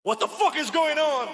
What the fuck is going on?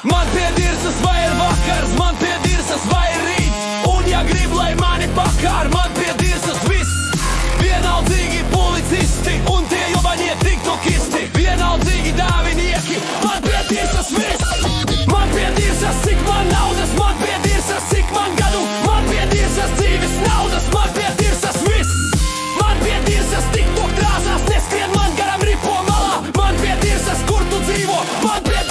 Man pie dirsas vai ir vakars, man pie dirsas vai ir rīts. Un ja grib, lai mani pakār, man pie dirsas viss. Vienaldzīgi policisti un tie jobaņie tiktokisti. Vienaldzīgi dāvinieki, man pie dirsas viss. Man pie dirsas cik man naudas, man pie dirsas cik man gadu. Man pie dirsas dzīves naudas, man pie dirsas viss. Man pie dirsas tiktok krāsās, neskrien man garam ripo malā. Man pie dirsas kur tu dzīvo, man pie